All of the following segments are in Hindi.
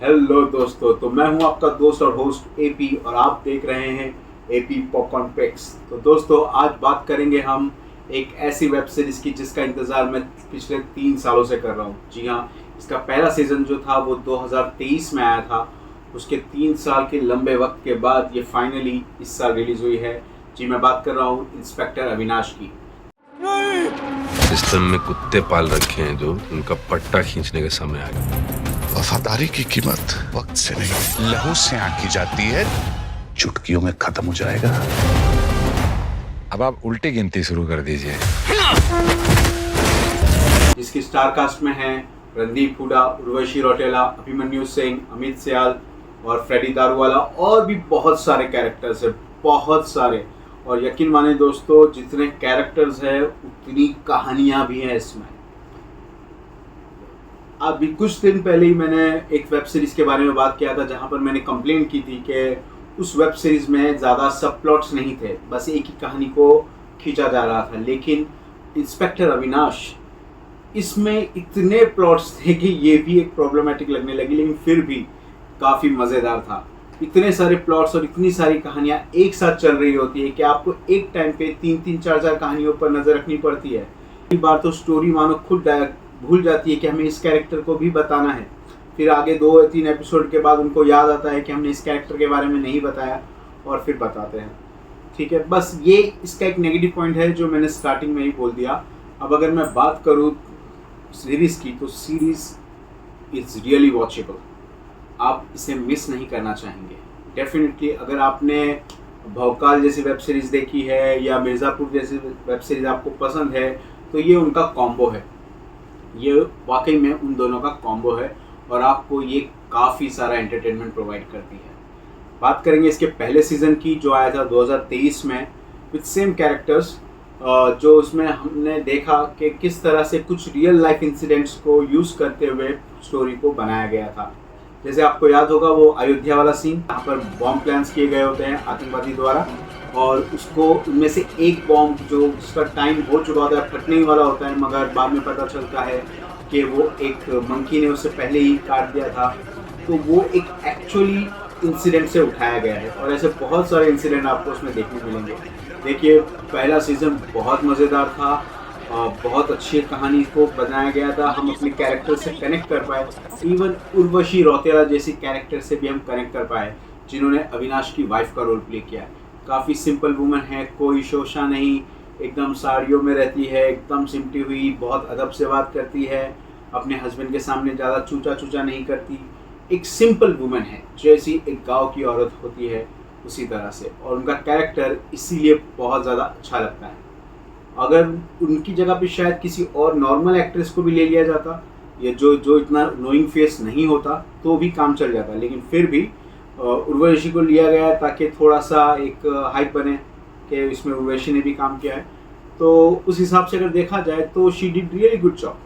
हेलो दोस्तों, तो मैं हूं आपका दोस्त और होस्ट एपी और आप देख रहे हैं एपी पॉपकॉर्न पिक्स। तो दोस्तों, आज बात करेंगे हम एक ऐसी वेब सीरीज की जिसका इंतज़ार मैं पिछले 3 सालों से कर रहा हूं। जी हाँ, इसका पहला सीज़न जो था वो 2023 में आया था। उसके 3 साल के लंबे वक्त के बाद ये फाइनली इस साल रिलीज़ हुई है। जी, मैं बात कर रहा हूँ इंस्पेक्टर अविनाश की। सिस्टम में कुत्ते पाल रखे हैं जो उनका पट्टा खींचने का समय आ गया। वफादारी की कीमत वक्त से नहीं लहू से आंकी जाती है, चुटकियों में खत्म हो जाएगा। अब आप उल्टी गिनती शुरू कर दीजिए। जिसकी स्टार कास्ट में हैं रणदीप हुडा, उर्वशी रौटेला, अभिमन्यु सिंह, अमित सियाल और फ्रेडी दारूवाला और भी बहुत सारे कैरेक्टर्स हैं, बहुत सारे। और यकीन माने दोस्तों, जितने कैरेक्टर्स हैं उतनी कहानियां भी हैं इसमें। अभी कुछ दिन पहले ही मैंने एक वेब सीरीज़ के बारे में बात किया था जहां पर मैंने कंप्लेन की थी कि उस वेब सीरीज़ में ज़्यादा सब प्लॉट्स नहीं थे, बस एक ही कहानी को खींचा जा रहा था। लेकिन इंस्पेक्टर अविनाश, इसमें इतने प्लॉट्स थे कि ये भी एक प्रॉब्लमेटिक लगने लगी, लेकिन फिर भी काफ़ी मज़ेदार था। इतने सारे प्लॉट्स और इतनी सारी कहानियाँ एक साथ चल रही होती है कि आपको एक टाइम पे 3-3, 4-4 कहानियों पर नज़र रखनी पड़ती है। कई बार तो स्टोरी मानो खुद भूल जाती है कि हमें इस कैरेक्टर को भी बताना है। फिर आगे 2 या 3 एपिसोड के बाद उनको याद आता है कि हमने इस कैरेक्टर के बारे में नहीं बताया और फिर बताते हैं। ठीक है, बस ये इसका एक नेगेटिव पॉइंट है जो मैंने स्टार्टिंग में ही बोल दिया। अब अगर मैं बात करूँ सीरीज़ की, तो सीरीज़ इज़ रियली वॉचेबल। आप इसे मिस नहीं करना चाहेंगे डेफिनेटली। अगर आपने भौकाल जैसी वेब सीरीज़ देखी है या मिर्ज़ापुर जैसी वेब सीरीज़ आपको पसंद है, तो ये उनका कॉम्बो है। ये वाकई में उन दोनों का कॉम्बो है और आपको ये काफ़ी सारा एंटरटेनमेंट प्रोवाइड करती है। बात करेंगे इसके पहले सीज़न की जो आया था 2023 में, विथ सेम कैरेक्टर्स। जो उसमें हमने देखा कि किस तरह से कुछ रियल लाइफ इंसिडेंट्स को यूज़ करते हुए स्टोरी को बनाया गया था। जैसे आपको याद होगा वो अयोध्या वाला सीन, यहाँ पर बॉम्ब प्लान्स किए गए होते हैं आतंकवादी द्वारा, और उसको उनमें से एक बॉम्ब जो जिसका टाइम हो चुका होता है, फटने ही वाला होता है, मगर बाद में पता चलता है कि वो एक मंकी ने उससे पहले ही काट दिया था। तो वो एक एक्चुअली इंसिडेंट से उठाया गया है और ऐसे बहुत सारे इंसिडेंट आपको उसमें देखने मिलेंगे। देखिए, पहला सीज़न बहुत मज़ेदार था, बहुत अच्छी कहानी को बनाया गया था। हम अपने कैरेक्टर से कनेक्ट कर पाए, इवन उर्वशी रौतेला जैसी कैरेक्टर से भी हम कनेक्ट कर पाए, जिन्होंने अविनाश की वाइफ का रोल प्ले किया है। काफ़ी सिंपल वुमन है, कोई शोशा नहीं, एकदम साड़ियों में रहती है, एकदम सिमटी हुई, बहुत अदब से बात करती है, अपने हस्बैंड के सामने ज़्यादा चूचा चूचा नहीं करती। एक सिंपल वुमन है, जैसी एक गांव की औरत होती है उसी तरह से, और उनका कैरेक्टर इसीलिए बहुत ज़्यादा अच्छा लगता है। अगर उनकी जगह पे शायद किसी और नॉर्मल एक्ट्रेस को भी ले लिया जाता, या जो जो इतना नोइंग फेस नहीं होता, तो भी काम चल जाता, लेकिन फिर भी उर्वशी को लिया गया ताकि थोड़ा सा एक हाइप बने कि इसमें उर्वशी ने भी काम किया है। तो उस हिसाब से अगर देखा जाए तो she did really good job.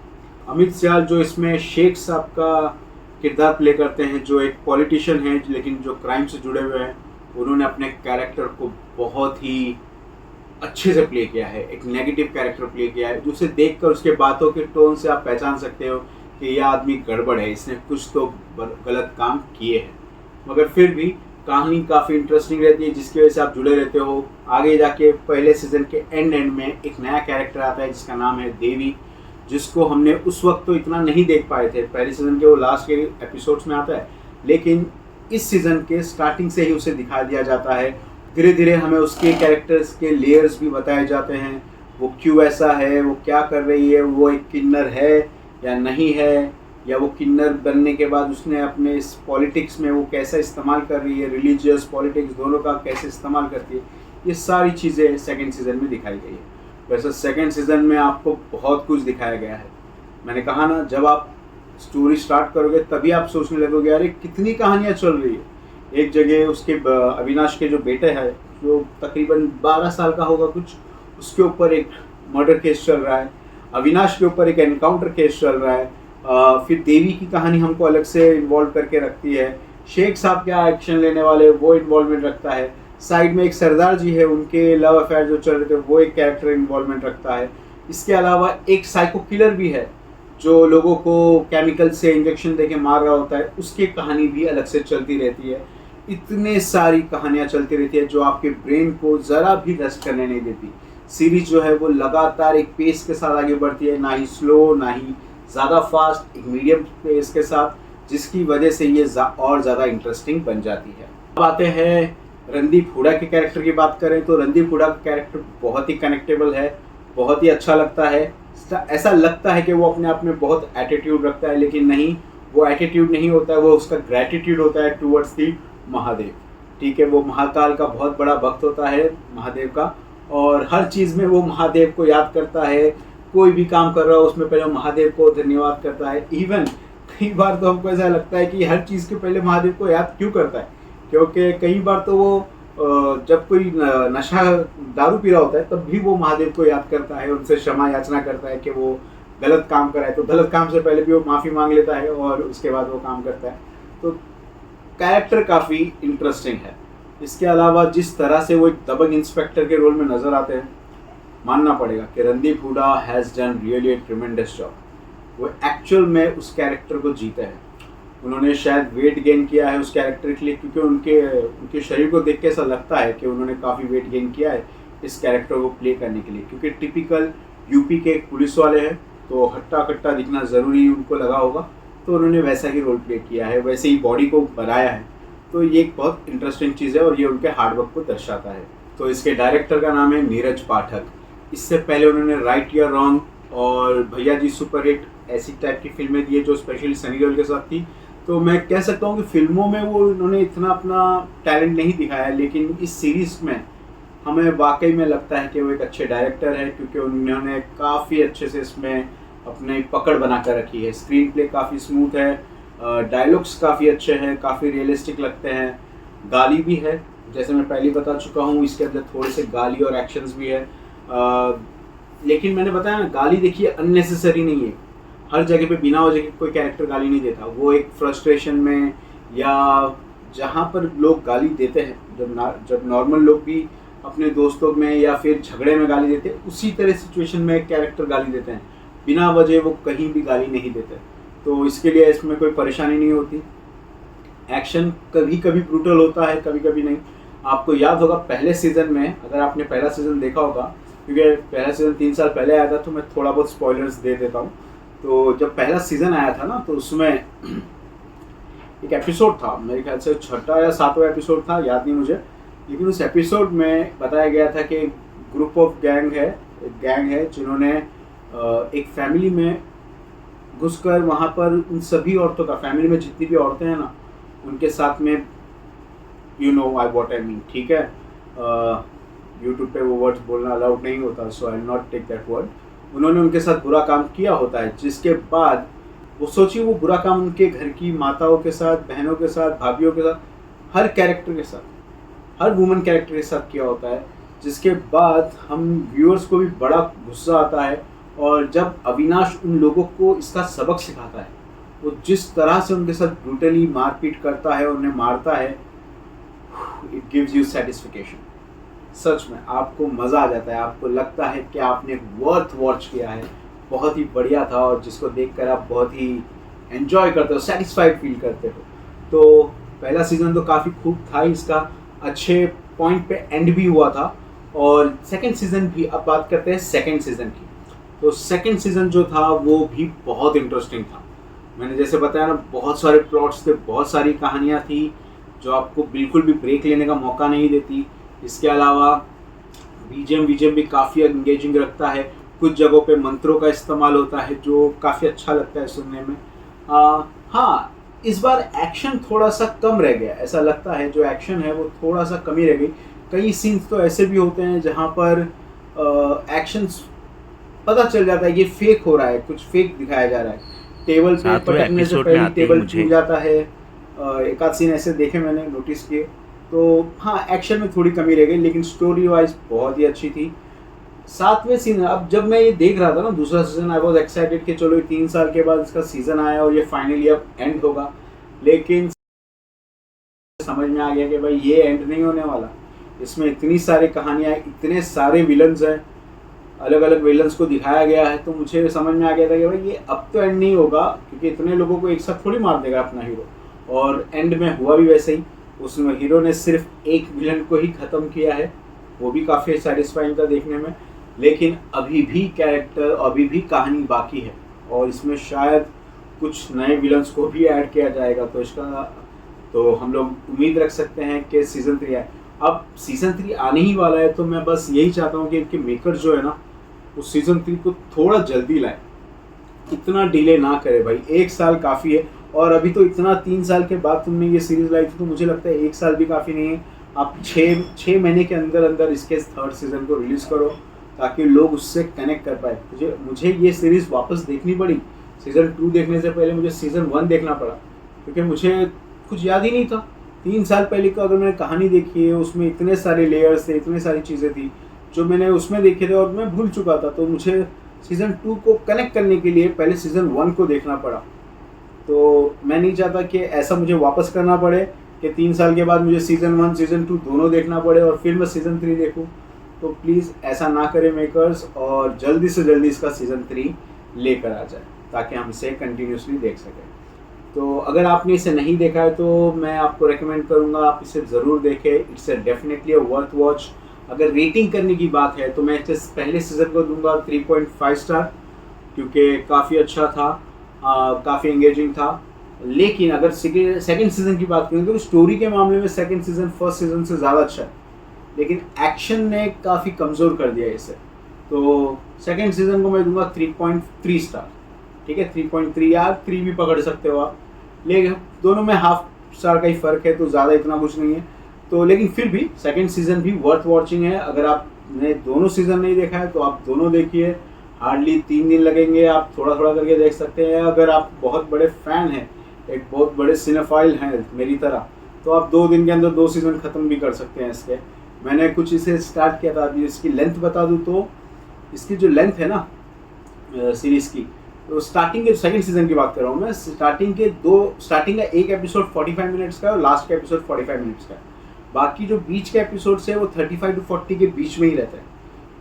Amit Sial जो इसमें शेख साहब का किरदार प्ले करते हैं, जो एक पॉलिटिशियन हैं लेकिन जो क्राइम से जुड़े हुए हैं, उन्होंने अपने कैरेक्टर को बहुत ही अच्छे से प्ले किया है। एक नेगेटिव कैरेक्टर प्ले किया है, जो उसे देखकर उसके बातों के टोन से आप पहचान सकते हो कि यह आदमी गड़बड़ है, इसने कुछ तो गलत काम किए हैं। मगर फिर भी कहानी काफ़ी इंटरेस्टिंग रहती है, जिसकी वजह से आप जुड़े रहते हो। आगे जाके पहले सीज़न के एंड में एक नया कैरेक्टर आता है जिसका नाम है देवी, जिसको हमने उस वक्त तो इतना नहीं देख पाए थे। पहले सीज़न के वो लास्ट के एपिसोड्स में आता है, लेकिन इस सीज़न के स्टार्टिंग से ही उसे दिखा दिया जाता है। धीरे धीरे हमें उसके कैरेक्टर्स के लेयर्स भी बताए जाते हैं, वो क्यों ऐसा है, वो क्या कर रही है, वो एक किन्नर है या नहीं है, या वो किन्नर बनने के बाद उसने अपने इस पॉलिटिक्स में वो कैसा इस्तेमाल कर रही है, रिलीजियस पॉलिटिक्स दोनों का कैसे इस्तेमाल करती है। ये सारी चीज़ें सेकंड सीज़न में दिखाई गई है। वैसे सेकंड सीज़न में आपको बहुत कुछ दिखाया गया है। मैंने कहा ना, जब आप स्टोरी स्टार्ट करोगे तभी आप सोचने लगोगे यार कितनी कहानियाँ चल रही है। एक जगह उसके अविनाश के जो बेटे हैं, जो तकरीबन 12 साल का होगा कुछ, उसके ऊपर एक मर्डर केस चल रहा है। अविनाश के ऊपर एक एनकाउंटर केस चल रहा है। फिर देवी की कहानी हमको अलग से इन्वॉल्व करके रखती है। शेख साहब क्या एक्शन लेने वाले वो इन्वॉल्वमेंट रखता है। साइड में एक सरदार जी है, उनके लव अफेयर जो चल रहे थे वो एक कैरेक्टर इन्वॉल्वमेंट रखता है। इसके अलावा एक साइको किलर भी है जो लोगों को केमिकल से इंजेक्शन देके मार रहा होता है, उसकी कहानी भी अलग से चलती रहती है। इतने सारी कहानियाँ चलती रहती है जो आपके ब्रेन को ज़रा भी रेस्ट करने नहीं देती। सीरीज जो है वो लगातार एक पेस के साथ आगे बढ़ती है, ना ही स्लो ना ही ज़्यादा फास्ट, एक मीडियम पेस के साथ, जिसकी वजह से ये और ज़्यादा इंटरेस्टिंग बन जाती है। अब आते हैं रणदीप हुडा के कैरेक्टर की बात करें तो रणदीप हुडा का कैरेक्टर बहुत ही कनेक्टेबल है, बहुत ही अच्छा लगता है। ऐसा लगता है कि वो अपने आप में बहुत एटीट्यूड रखता है, लेकिन नहीं, वो एटीट्यूड नहीं होता है, वो उसका ग्रैटिट्यूड होता है टूवर्ड्स दी महादेव। ठीक है, वो महाकाल का बहुत बड़ा भक्त होता है महादेव का, और हर चीज़ में वो महादेव को याद करता है। कोई भी काम कर रहा हो उसमें पहले महादेव को धन्यवाद करता है। इवन कई बार तो हमको ऐसा लगता है कि हर चीज़ के पहले महादेव को याद क्यों करता है, क्योंकि कई बार तो वो जब कोई नशा दारू पी रहा होता है तब भी वो महादेव को याद करता है, उनसे क्षमा याचना करता है कि वो गलत काम करा है, तो गलत काम से पहले भी वो माफ़ी मांग लेता है और उसके बाद वो काम करता है। तो कैरेक्टर काफ़ी इंटरेस्टिंग है। इसके अलावा जिस तरह से वो एक दबंग इंस्पेक्टर के रोल में नज़र आते हैं, मानना पड़ेगा कि Randeep Hooda has done really tremendous job. वो एक्चुअल में उस कैरेक्टर को जीते हैं। उन्होंने शायद वेट गेन किया है उस कैरेक्टर के लिए, क्योंकि उनके शरीर को देख के ऐसा लगता है कि उन्होंने काफ़ी वेट गेन किया है इस कैरेक्टर को प्ले करने के लिए, क्योंकि टिपिकल यूपी के एक पुलिस वाले हैं तो हट्टा कट्टा दिखना ज़रूरी उनको लगा होगा, तो उन्होंने वैसा ही रोल प्ले किया है, वैसे ही बॉडी को बनाया है। तो ये एक बहुत इंटरेस्टिंग चीज़ है और ये उनके हार्डवर्क को दर्शाता है। तो इसके डायरेक्टर का नाम है नीरज पाठक। इससे पहले उन्होंने राइट या रॉन्ग और भैया जी सुपर हिट ऐसी टाइप की फिल्में दी है जो स्पेशली सनी देओल के साथ थी। तो मैं कह सकता हूँ कि फिल्मों में वो उन्होंने इतना अपना टैलेंट नहीं दिखाया, लेकिन इस सीरीज़ में हमें वाकई में लगता है कि वो एक अच्छे डायरेक्टर है, क्योंकि उन्होंने काफ़ी अच्छे से इसमें अपनी पकड़ बना कर रखी है। स्क्रीन प्ले काफ़ी स्मूथ है, डायलॉग्स काफ़ी अच्छे हैं, काफ़ी रियलिस्टिक लगते हैं, गाली भी है जैसे मैं पहले बता चुका हूँ, इसके अंदर थोड़े से गाली और एक्शंस भी है। लेकिन मैंने बताया ना, गाली देखिए अननेसेसरी नहीं है। हर जगह पे बिना वजह के कोई कैरेक्टर गाली नहीं देता। वो एक फ्रस्ट्रेशन में या जहाँ पर लोग गाली देते हैं, जब नॉर्मल लोग भी अपने दोस्तों में या फिर झगड़े में गाली देते हैं, उसी तरह सिचुएशन में एक कैरेक्टर गाली देते हैं। बिना वजह वो कहीं भी गाली नहीं देते, तो इसके लिए इसमें कोई परेशानी नहीं होती। एक्शन कभी कभी ब्रूटल होता है, कभी कभी नहीं। आपको याद होगा पहले सीज़न में, अगर आपने पहला सीज़न देखा होगा, क्योंकि पहला सीज़न 3 साल पहले आया था, तो मैं थोड़ा बहुत स्पॉयलर्स दे देता हूँ। तो जब पहला सीज़न आया था ना, तो उसमें एक एपिसोड था, मेरे ख्याल से 6वां या 7वां एपिसोड था, याद नहीं मुझे, लेकिन उस एपिसोड में बताया गया था कि ग्रुप ऑफ गैंग है जिन्होंने एक फैमिली में घुसकर वहाँ पर उन सभी औरतों का, फैमिली में जितनी भी औरतें हैं ना, उनके साथ में you know I what I mean, ठीक है। यूट्यूब पे वो वर्ड्स बोलना अलाउड नहीं होता, so I will not take that word. उन्होंने उनके साथ बुरा काम किया होता है, जिसके बाद वो सोचिए वो बुरा काम उनके घर की माताओं के साथ, बहनों के साथ, भाभीयों के साथ, हर कैरेक्टर के साथ, हर वुमन कैरेक्टर के साथ किया होता है, जिसके बाद हम व्यूअर्स को भी बड़ा गुस्सा आता है। और जब अविनाश उन लोगों को इसका सबक सिखाता है, वो जिस तरह से उनके साथ ब्रूटली मारपीट करता है, उन्हें मारता है, इट गिव्स यू सेटिस्फिकेशन। सच में आपको मज़ा आ जाता है, आपको लगता है कि आपने वर्थ वॉच किया है, बहुत ही बढ़िया था, और जिसको देखकर आप बहुत ही एंजॉय करते हो, सेटिस्फाइड फील करते हो। तो पहला सीज़न तो काफ़ी खूब था, इसका अच्छे पॉइंट पे एंड भी हुआ था। और सेकंड सीज़न भी, अब बात करते हैं सेकंड सीज़न की, तो सेकंड सीज़न जो था वो भी बहुत इंटरेस्टिंग था। मैंने जैसे बताया ना, बहुत सारे प्लॉट्स थे, बहुत सारी कहानियाँ थी जो आपको बिल्कुल भी ब्रेक लेने का मौका नहीं देती। इसके अलावा बीजीएम भी काफ़ी एंगेजिंग रखता है, कुछ जगहों पे मंत्रों का इस्तेमाल होता है जो काफ़ी अच्छा लगता है सुनने में। हाँ, इस बार एक्शन थोड़ा सा कम रह गया, ऐसा लगता है जो एक्शन है वो थोड़ा सा कमी रह गई। कई सीन्स तो ऐसे भी होते हैं जहाँ पर एक्शन पता चल जाता है ये फेक हो रहा है, कुछ फेक दिखाया जा रहा है। टेबल पे पटकने से पहले टेबल टूट जाता है, एक आध सीन ऐसे देखे मैंने, नोटिस किए। तो हाँ, एक्शन में थोड़ी कमी रह गई, लेकिन स्टोरी वाइज बहुत ही अच्छी थी। 7वें सीजन, अब जब मैं ये देख रहा था ना दूसरा सीजन, आई वॉज एक्साइटेड कि चलो 3 साल के बाद इसका सीजन आया और ये फाइनली अब एंड होगा, लेकिन समझ में आ गया कि भाई ये एंड नहीं होने वाला। इसमें इतनी सारी कहानियाँ, इतने सारे विलन्स हैं, अलग अलग विलन्स को दिखाया गया है, तो मुझे समझ में आ गया था कि भाई ये अब तो एंड नहीं होगा, क्योंकि इतने लोगों को एक साथ थोड़ी मार देगा अपना हीरो। और एंड में हुआ भी वैसे ही, उसमें हीरो ने सिर्फ एक विलन को ही ख़त्म किया है, वो भी काफ़ी सेटिस्फाइंग था देखने में। लेकिन अभी भी कैरेक्टर, अभी भी कहानी बाकी है, और इसमें शायद कुछ नए विलन्स को भी ऐड किया जाएगा। तो हम लोग उम्मीद रख सकते हैं कि सीज़न 3 आए। अब सीज़न 3 आने ही वाला है, तो मैं बस यही चाहता हूँ कि इनके मेकर्स जो है ना, उस सीज़न 3 को थोड़ा जल्दी लाए, इतना डिले ना करे भाई। 1 साल काफ़ी है, और अभी तो इतना 3 साल के बाद तुमने ये सीरीज़ लाई थी, तो मुझे लगता है 1 साल भी काफ़ी नहीं है। आप 6 महीने के अंदर अंदर इसके 3rd सीज़न को रिलीज़ करो, ताकि लोग उससे कनेक्ट कर पाए। मुझे ये सीरीज़ वापस देखनी पड़ी, सीज़न 2 देखने से पहले मुझे सीज़न 1 देखना पड़ा, क्योंकि मुझे कुछ याद ही नहीं था। 3 साल पहले का अगर मैंने कहानी देखी है, उसमें इतने सारे लेयर्स थे, इतनी सारी चीज़ें थी जो मैंने उसमें देखे थे और मैं भूल चुका था। तो मुझे सीज़न 2 को कनेक्ट करने के लिए पहले सीज़न 1 को देखना पड़ा। तो मैं नहीं चाहता कि ऐसा मुझे वापस करना पड़े कि 3 साल के बाद मुझे सीज़न 1 सीज़न 2 दोनों देखना पड़े और फिर मैं सीज़न 3 देखूं। तो प्लीज़ ऐसा ना करें मेकर्स, और जल्दी से जल्दी इसका सीज़न 3 लेकर आ जाए, ताकि हम इसे कंटिन्यूसली देख सकें। तो अगर आपने इसे नहीं देखा है, तो मैं आपको रेकमेंड करूँगा आप इसे ज़रूर देखें। It's definitely a worth watch. अगर रेटिंग करने की बात है, तो मैं इसे पहले सीज़न को दूंगा 3.5 स्टार, क्योंकि काफ़ी अच्छा था, काफ़ी एंगेजिंग था। लेकिन अगर सेकेंड सीज़न की बात करें, तो स्टोरी के मामले में सेकेंड सीज़न फर्स्ट सीज़न से ज़्यादा अच्छा है, लेकिन एक्शन ने काफ़ी कमज़ोर कर दिया इसे। तो सेकेंड सीज़न को मैं दूंगा 3.3 स्टार। ठीक है, 3.3 या 3 भी पकड़ सकते हो आप, लेकिन दोनों में हाफ स्टार का ही फ़र्क है, तो ज़्यादा इतना कुछ नहीं है। तो लेकिन फिर भी सेकेंड सीज़न भी वर्थ वॉचिंग है। अगर आपने दोनों सीज़न नहीं देखा है, तो आप दोनों देखिए, हार्डली 3 दिन लगेंगे, आप थोड़ा थोड़ा करके देख सकते हैं। अगर आप बहुत बड़े फ़ैन हैं, एक बहुत बड़े सिनेफाइल हैं मेरी तरह, तो आप 2 दिन के अंदर 2 सीज़न ख़त्म भी कर सकते हैं इसके। मैंने कुछ इसे स्टार्ट किया था। अभी इसकी लेंथ बता दूँ तो इसकी जो लेंथ है ना सीरीज़ की, तो स्टार्टिंग के सेकंड सीज़न की बात कर रहा हूँ मैं, स्टार्टिंग का एक एपिसोड 45 मिनट्स का है और लास्ट का एपिसोड 45 मिनट्स का है। बाकी जो बीच के एपिसोड्स है वो 35 to 40 के बीच में ही रहते हैं,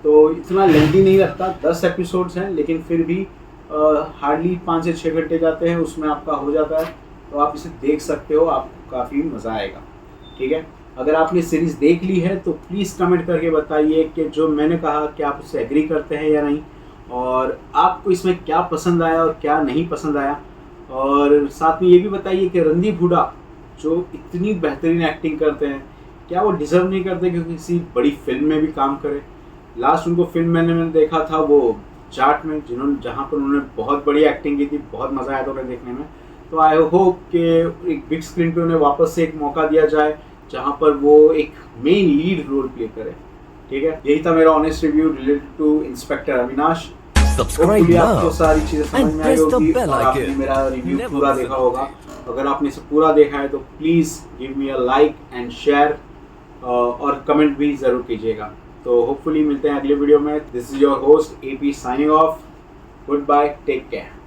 तो इतना लेंथी नहीं लगता। 10 एपिसोड्स हैं, लेकिन फिर भी हार्डली 5 से 6 घंटे जाते हैं, उसमें आपका हो जाता है। तो आप इसे देख सकते हो, आपको काफ़ी मज़ा आएगा। ठीक है, अगर आपने सीरीज़ देख ली है तो प्लीज़ कमेंट करके बताइए कि जो मैंने कहा कि आप उससे एग्री करते हैं या नहीं, और आपको इसमें क्या पसंद आया और क्या नहीं पसंद आया। और साथ में ये भी बताइए कि रणदीप हुडा जो इतनी बेहतरीन एक्टिंग करते हैं, क्या वो डिज़र्व नहीं करते कि किसी बड़ी फिल्म में भी काम करें। लास्ट उनको फिल्म मैंने देखा था वो जाट में, जहाँ पर उन्होंने बहुत बड़ी एक्टिंग की थी, बहुत मज़ा आया था उन्हें देखने में। तो आई होप कि एक बिग स्क्रीन पे उन्हें वापस से एक मौका दिया जाए, जहाँ पर वो एक मेन लीड रोल प्ले करे। ठीक है, यही था मेरा honest review related to inspector Avinash. Subscribe आपको now सारी चीजें समझ and में आई press the होगी bell और आपने icon. मेरा रिव्यू Never पूरा miss देखा an होगा। अगर आपने इसे पूरा देखा है तो please give me a like and share, और कमेंट भी ज़रूर कीजिएगा। तो होपफुली मिलते हैं अगले वीडियो में। This is your host AP signing off. Good bye, take care.